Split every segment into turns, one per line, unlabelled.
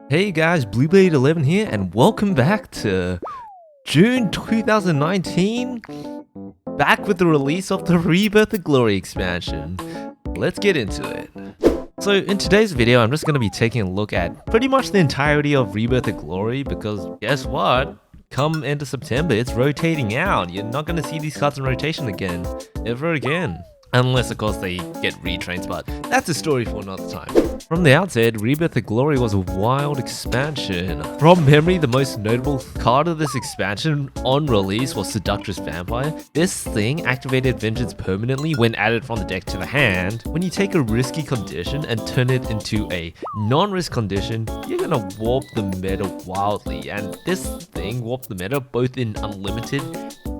Hey guys, Blueblade11 here, and welcome back to June 2019. Back with the release of the Rebirth of Glory expansion. Let's get into it. So in today's video, I'm just going to be taking a look at pretty much the entirety of Rebirth of Glory, because guess what? Come end of September, it's rotating out. You're not going to see these cards in rotation again, ever again. Unless, of course, they get retrains, but that's a story for another time. From the outset, Rebirth of Glory was a wild expansion. From memory, the most notable card of this expansion on release was Seductress Vampire. This thing activated Vengeance permanently when added from the deck to the hand. When you take a risky condition and turn it into a non-risk condition, you're gonna warp the meta wildly, and this thing warped the meta both in Unlimited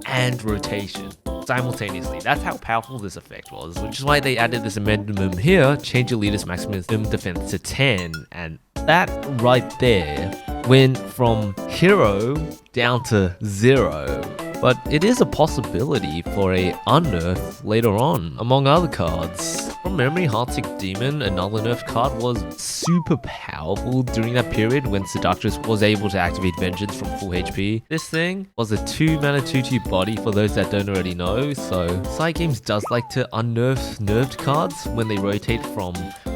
and Rotation simultaneously. That's how powerful this effect was, which is why they added this amendment here, change your leader's maximum defense to 10, and that right there went from hero down to 0. But it is a possibility for a unnerf later on, among other cards. From memory, Heartsick Demon, another nerf card, was super powerful during that period when Seductress was able to activate Vengeance from full HP. This thing was a 2-mana 2/2 body for those that don't already know, so Side Games does like to unnerf nerfed cards when they rotate from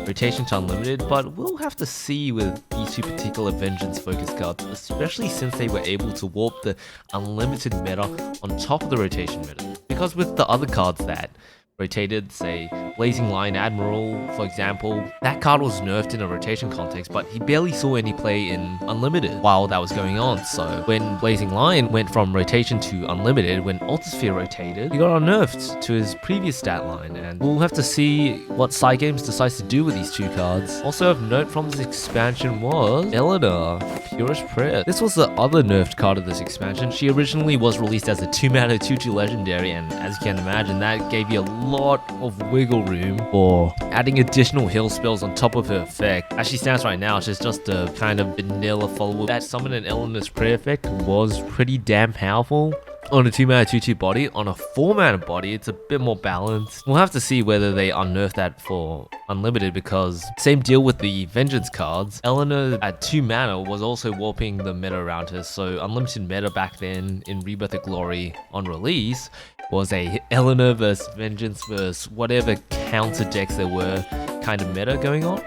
rotation to unlimited, but we'll have to see with these two particular Vengeance focus cards, especially since they were able to warp the unlimited meta on top of the rotation meta. Because with the other cards that rotated, say Blazing Lion Admiral, for example, that card was nerfed in a rotation context, but he barely saw any play in Unlimited while that was going on. So when Blazing Lion went from rotation to Unlimited, when Altosphere rotated, he got unnerfed to his previous stat line, and we'll have to see what Side Games decides to do with these two cards. Also of note from this expansion was Eleanor, Purest Prayer. This was the other nerfed card of this expansion. She originally was released as a 2-mana 2/2 legendary, and as you can imagine, that gave you a lot of wiggle room for adding additional heal spells on top of her effect. As she stands right now, she's just a kind of vanilla follow-up. That summon and Eleanor's Prayer effect was pretty damn powerful. On a 2-mana 2/2 body, on a 4-mana body, it's a bit more balanced. We'll have to see whether they unnerf that for Unlimited, because same deal with the Vengeance cards. Eleanor at 2 mana was also warping the meta around her, so Unlimited meta back then in Rebirth of Glory on release was a Eleanor versus Vengeance versus whatever counter decks there were kind of meta going on.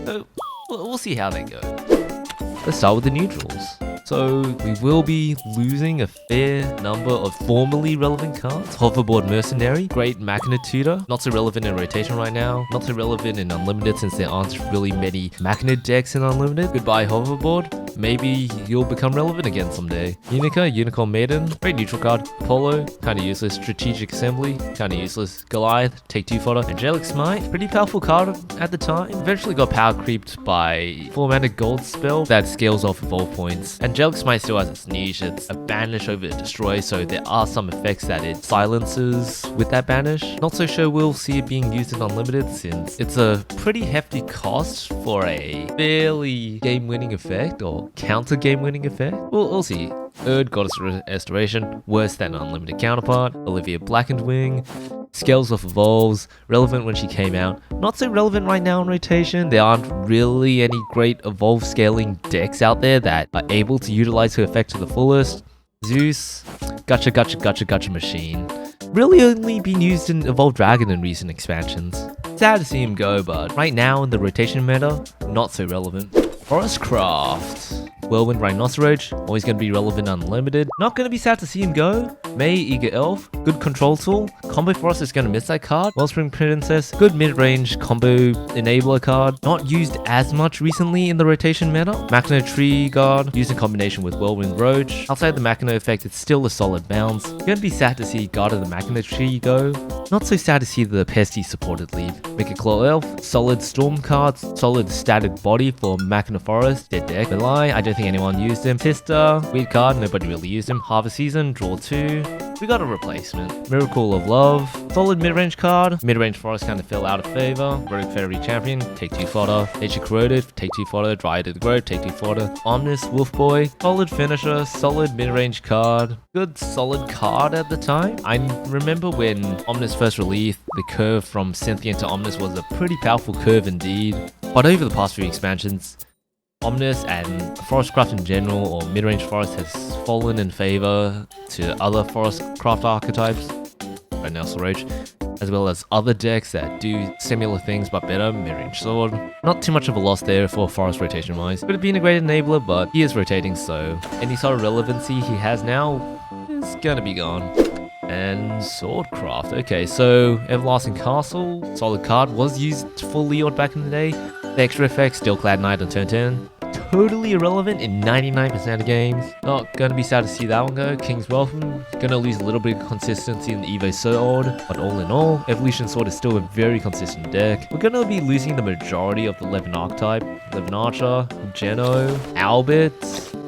So we'll see how they go. Let's start with the neutrals. So we will be losing a fair number of formerly relevant cards. Hoverboard Mercenary, Great Machina Tutor, not so relevant in rotation right now, not so relevant in Unlimited since there aren't really many Machina decks in Unlimited. Goodbye Hoverboard, maybe you'll become relevant again someday. Unica, Unicorn Maiden, great neutral card. Apollo, kinda useless. Strategic Assembly, kinda useless. Goliath, take 2 fodder. Angelic Smite, pretty powerful card at the time. Eventually got power creeped by 4-mana gold spell that scales off evolve points. Angelic Smite still has its niche, it's a banish over destroy, so there are some effects that it silences with that banish. Not so sure we'll see it being used in Unlimited since it's a pretty hefty cost for a fairly game-winning effect, or counter game-winning effect. We'll see. Erd, Goddess Restoration, worse than Unlimited counterpart. Olivia Blackened Wing, Scales of Evolves, relevant when she came out. Not so relevant right now in rotation. There aren't really any great Evolve scaling decks out there that are able to utilize her effect to the fullest. Zeus, Gotcha Machine. Really only been used in Evolve Dragon in recent expansions. Sad to see him go, but right now in the rotation meta, not so relevant. Forestcraft. Whirlwind Rhinoceros, always going to be relevant Unlimited. Not going to be sad to see him go. May, Eager Elf, good control tool. Combo Forest is going to miss that card. Wellspring Princess, good mid-range combo enabler card. Not used as much recently in the rotation meta. Machina Tree Guard, used in combination with Whirlwind Roach. Outside the Machina effect, it's still a solid bounce. Going to be sad to see Guard of the Machina Tree go. Not so sad to see the Pesty supported leave. Wicked Claw Elf, solid Storm cards, solid statted body for Machina Forest, dead deck. Belai, I don't think anyone used him. Pista, weird card, nobody really used him. Harvest Season, draw 2. We got a replacement. Miracle of Love, solid mid-range card. Mid-range Forest kind of fell out of favor. Rogue Fairy Champion, take 2 fodder. Nature Corroded, take 2 fodder. Dryad of the Grove, take 2 fodder. Omnis Wolf Boy, solid finisher, solid mid-range card. Good solid card at the time. I remember when Omnis first released, the curve from Cynthian to Omnis was a pretty powerful curve indeed. But over the past few expansions, Omnis and Forest Craft in general, or mid-range Forest, has fallen in favor to other Forest Craft archetypes, like Nelson Roach, as well as other decks that do similar things but better, mid-range Sword. Not too much of a loss there for Forest rotation wise. Could have been a great enabler, but he is rotating, so any sort of relevancy he has now is gonna be gone. And Swordcraft. Okay, so Everlasting Castle, solid card, was used for Leod back in the day. The extra effect, Steelclad Knight on turn 10. Totally irrelevant in 99% of games. Not gonna be sad to see that one go. King's Welcome, gonna lose a little bit of consistency in the Evo Sword, but all in all, Evolution Sword is still a very consistent deck. We're gonna be losing the majority of the Levin archetype. Levin Archer, Geno, Albert,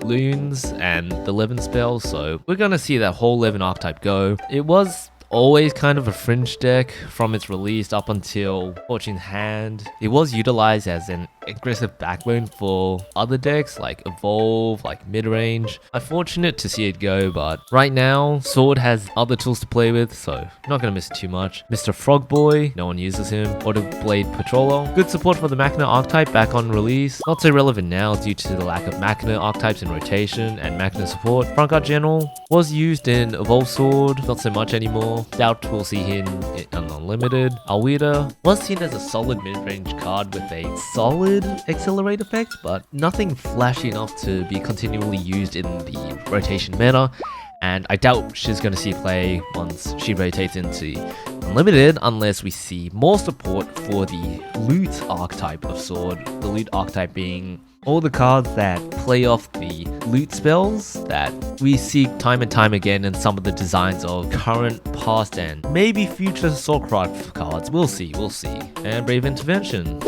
Loons, and the Levin spells, so we're gonna see that whole Levin archetype go. It was always kind of a fringe deck from its release up until Fortune's Hand. It was utilized as an aggressive backbone for other decks like Evolve, like mid-range. Unfortunate to see it go, but right now Sword has other tools to play with, so not gonna miss too much. Mr. Frogboy, no one uses him. Autoblade Patroller, good support for the Machina archetype back on release. Not so relevant now due to the lack of Machina archetypes in rotation and Machina support. Front Guard General was used in Evolve Sword, not so much anymore. Doubt we'll see him in Unlimited. Alwida was seen as a solid mid-range card with a solid accelerate effect, but nothing flashy enough to be continually used in the rotation meta, and I doubt she's going to see play once she rotates into Unlimited unless we see more support for the Loot archetype of Sword. The Loot archetype being all the cards that play off the loot spells that we see time and time again in some of the designs of current, past, and maybe future Swordcraft cards. We'll see. And Brave Intervention.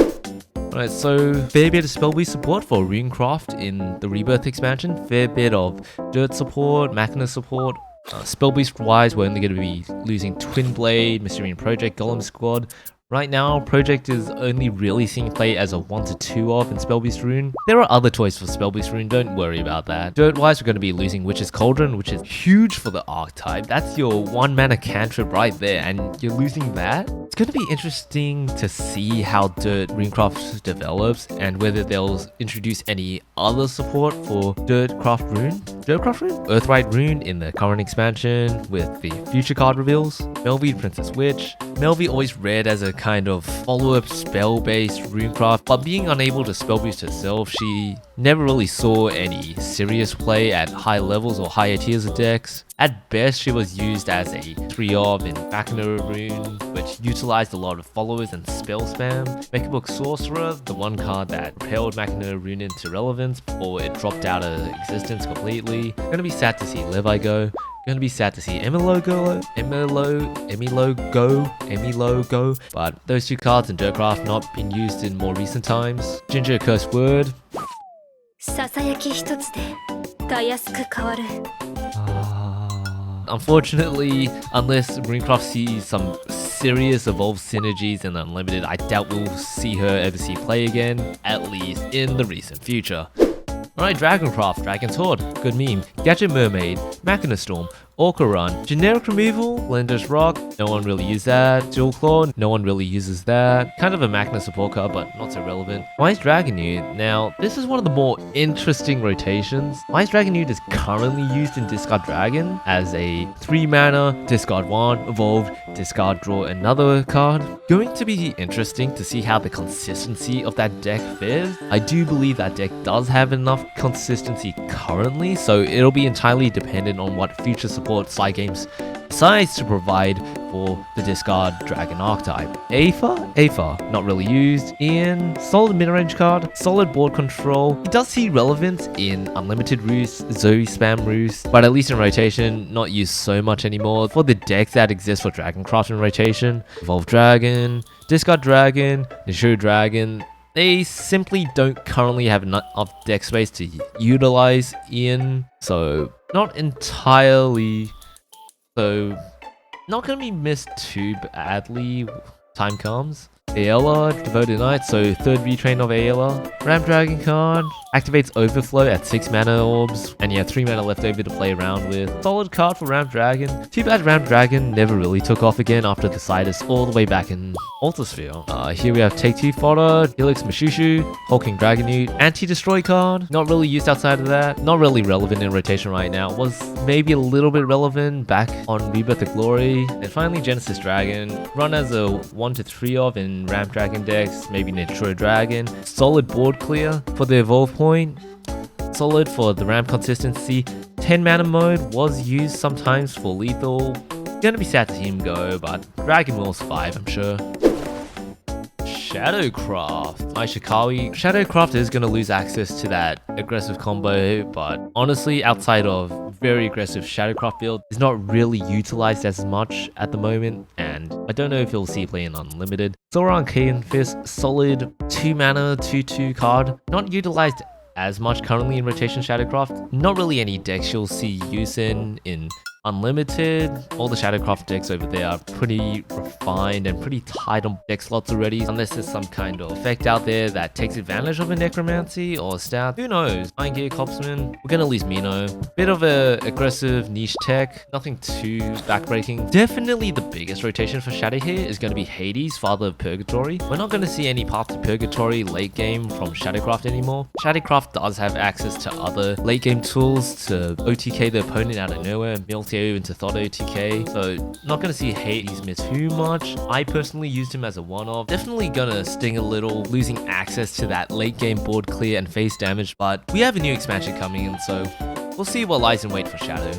Alright, so fair bit of spell support for Runecraft in the Rebirth expansion, fair bit of Dirt support, Machina support. Spell Beast wise, we're only going to be losing Twin Blade, Mysterian Project, Golem Squad. Right now, Project is only really seeing play as a 1 to 2 of in Spellbeast Rune. There are other toys for Spellbeast Rune, don't worry about that. Dirt-wise, we're going to be losing Witch's Cauldron, which is huge for the archetype. That's your 1-mana cantrip right there, and you're losing that? It's going to be interesting to see how Dirt Runecraft develops, and whether they'll introduce any other support for Dirtcraft Rune? Dirtcraft Rune? Earthright Rune in the current expansion with the future card reveals. Melvi Princess Witch. Melvi always read as a kind of follow-up spell-based Runecraft, but being unable to spell boost herself, she never really saw any serious play at high levels or higher tiers of decks. At best, she was used as a 3-of in Machina Rune, which utilized a lot of followers and spell spam. Mechabook Sorcerer, the one card that propelled Machina Rune into relevance before it dropped out of existence completely. Gonna be sad to see Levi go. Gonna be sad to see Emilo go, but those two cards in Dirtcraft not been used in more recent times. Ginger Cursed Word. Unfortunately, unless Runecraft sees some serious Evolve synergies in Unlimited, I doubt we'll see her ever see play again, at least in the recent future. Alright, Dragoncraft, Dragon's Horde, good meme. Gadget Mermaid, Machina Storm, Orca Run, generic removal, Blender's Rock, no one really used that. Dual Claw, no one really uses that. Kind of a Machina support card, but not so relevant. Wise Dragonute, now this is one of the more interesting rotations. Wise Dragonute is currently used in Discard Dragon as a 3-mana, discard 1, evolve, discard, draw another card. Going to be interesting to see how the consistency of that deck fares. I do believe that deck does have enough consistency currently, so it'll be entirely dependent on what future support Sly Games decides to provide for the Discard Dragon archetype. Aether, not really used. Ian, solid mid-range card, solid board control. It does see relevance in Unlimited Roost, Zoe Spam Roost, but at least in rotation, not used so much anymore. For the decks that exist for Dragoncraft in rotation, Evolve Dragon, Discard Dragon, Nishio Dragon, they simply don't currently have enough deck space to utilize Ian, so not entirely. So not gonna be missed too badly. Time comes. Aela, Devoted Knight, so third retrain of Aela. Ram Dragon card. Activates Overflow at 6 mana orbs, and you have 3 mana left over to play around with. Solid card for Ram Dragon. Too bad Ram Dragon never really took off again after the Sidus all the way back in Altar Sphere. Here we have Take 2 Fodder, Helix Mashushu, Hulking Dragonute, Anti-Destroy card. Not really used outside of that. Not really relevant in rotation right now. Was maybe a little bit relevant back on Rebirth of Glory. And finally Genesis Dragon. Run as a 1 to 3 of in Ram Dragon decks, maybe Natura Dragon. Solid board clear for the Evolve point. Solid for the ramp consistency. 10 mana mode was used sometimes for lethal. Gonna be sad to see him go, but Dragon will survive, I'm sure. Shadowcraft. Ishikawa. Shadowcraft is gonna lose access to that aggressive combo, but honestly, outside of very aggressive Shadowcraft build, is not really utilized as much at the moment, and I don't know if you'll see play in Unlimited. Sora Arcane Fist, solid 2 mana, 2/2 card. Not utilized as much currently in rotation Shadowcraft. Not really any decks you'll see use in Unlimited. All the Shadowcraft decks over there are pretty refined and pretty tight on deck slots already, unless there's some kind of effect out there that takes advantage of a Necromancy or Stat. Who knows? Iron Gear Copsman. We're gonna lose Mino. Bit of a aggressive niche tech, nothing too backbreaking. Definitely the biggest rotation for Shadow here is gonna be Hades, Father of Purgatory. We're not gonna see any Path to Purgatory late game from Shadowcraft anymore. Shadowcraft does have access to other late game tools to OTK the opponent out of nowhere, Milteo into Thought OTK, so not gonna see Hades miss too much. I personally used him as a one-off. Definitely gonna sting a little, losing access to that late game board clear and face damage, but we have a new expansion coming in, so we'll see what lies in wait for Shadow.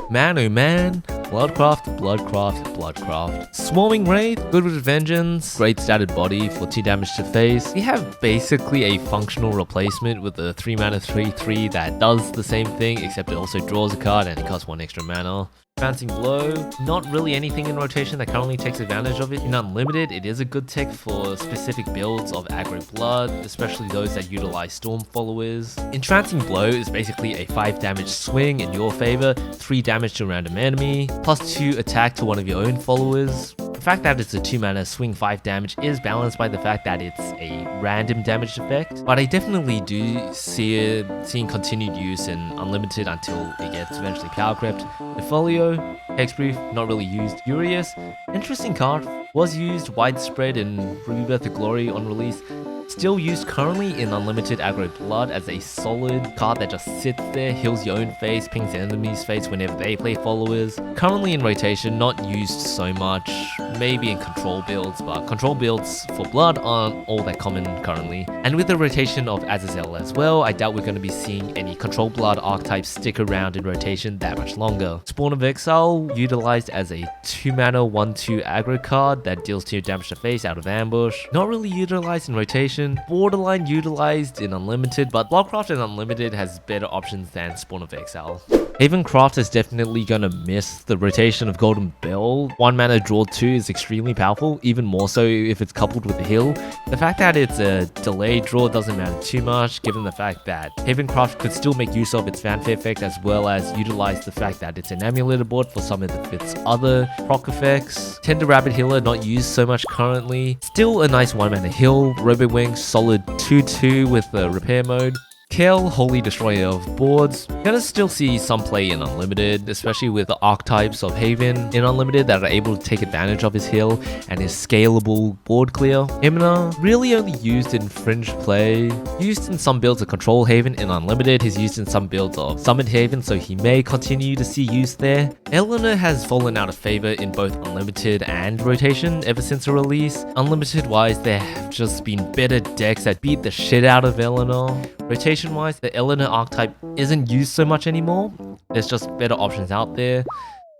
Man oh man, Bloodcraft, Bloodcraft, Bloodcraft. Swarming Wraith, good with Vengeance, great statted body for 2 damage to face. We have basically a functional replacement with a 3 mana 3/3 that does the same thing, except it also draws a card and it costs 1 extra mana. Advancing Blow, not really anything in rotation that currently takes advantage of it. In Unlimited, it is a good tech for specific builds of Aggro Blood, especially those that utilize Storm Followers. Entrancing Blow is basically a 5 damage swing in your favor, 3 damage to a random enemy, plus 2 attack to one of your own followers. The fact that it's a 2 mana swing 5 damage is balanced by the fact that it's a random damage effect, but I definitely do see it seeing continued use in Unlimited until it gets eventually power crept. Nefolio, Hexproof, not really used. Furious, interesting card, was used widespread in Rebirth of Glory on release. Still used currently in Unlimited Aggro Blood as a solid card that just sits there, heals your own face, pings the enemy's face whenever they play followers. Currently in rotation, not used so much, maybe in control builds, but control builds for Blood aren't all that common currently. And with the rotation of Azazel as well, I doubt we're going to be seeing any control Blood archetypes stick around in rotation that much longer. Spawn of Exile, utilized as a 2 mana 1/2 aggro card that deals 2 damage to face out of ambush. Not really utilized in rotation. Borderline utilized in Unlimited, but Bloodcraft in Unlimited has better options than Spawn of Exile. Havencraft is definitely gonna miss the rotation of Golden Bell. 1 mana draw 2 is extremely powerful, even more so if it's coupled with a heal. The fact that it's a delayed draw doesn't matter too much, given the fact that Havencraft could still make use of its fanfare effect, as well as utilize the fact that it's an amulet board for some of its other proc effects. Tender Rabbit Healer, not used so much currently. Still a nice 1 mana heal. Robo Wing, solid 2/2 with the repair mode. Kel, Holy Destroyer of Boards. Gonna still see some play in Unlimited, especially with the archetypes of Haven in Unlimited that are able to take advantage of his heal and his scalable board clear. Imna, really only used in fringe play. Used in some builds of Control Haven in Unlimited, he's used in some builds of Summon Haven, so he may continue to see use there. Eleanor has fallen out of favor in both Unlimited and Rotation ever since her release. Unlimited wise, there have just been better decks that beat the shit out of Eleanor. Rotation wise, the Eleanor archetype isn't used so much anymore. There's just better options out there.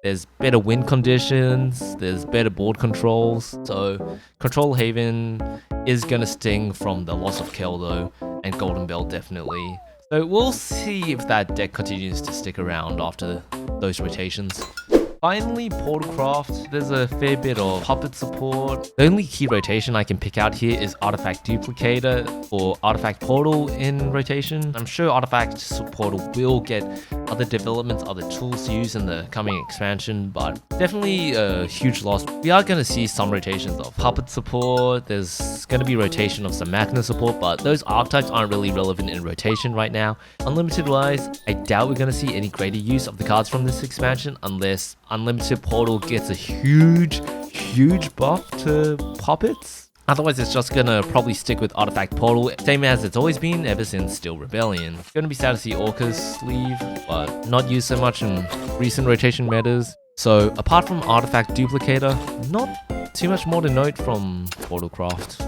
There's better win conditions, there's better board controls, so Control Haven is gonna sting from the loss of Kel though, and Golden Bell definitely. So we'll see if that deck continues to stick around after those rotations. Finally, Portalcraft, there's a fair bit of puppet support. The only key rotation I can pick out here is Artifact Duplicator or Artifact Portal in rotation. I'm sure Artifact Portal will get other developments, other tools to use in the coming expansion, but definitely a huge loss. We are going to see some rotations of puppet support. There's going to be rotation of some Magna support, but those archetypes aren't really relevant in rotation right now. Unlimited wise, I doubt we're going to see any greater use of the cards from this expansion unless Unlimited Portal gets a huge buff to puppets. Otherwise, it's just gonna probably stick with Artifact Portal, same as it's always been ever since Steel Rebellion. Gonna be sad to see Orcus leave, but not used so much in recent rotation metas. So apart from Artifact Duplicator, not too much more to note from Portalcraft.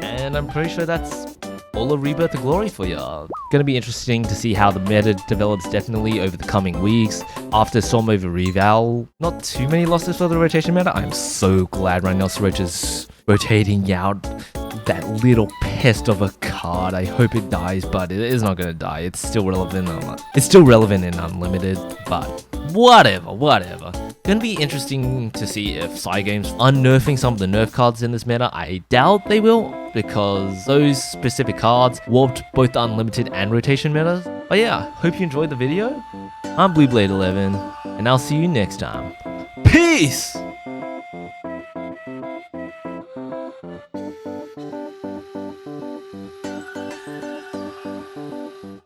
And I'm pretty sure that's all of Rebirth of Glory for ya. Gonna be interesting to see how the meta develops definitely over the coming weeks. After Storm over Reval, not too many losses for the rotation meta. I'm so glad Rhinoceros is rotating out that little pest of a card. I hope it dies, but it is not gonna die. It's still relevant. It's still relevant in Unlimited, but whatever. Gonna be interesting to see if Cygames unnerfing some of the nerf cards in this meta. I doubt they will, because those specific cards warped both the Unlimited and rotation metas. But yeah, hope you enjoyed the video. I'm BlueBlade11, and I'll see you next time. Peace!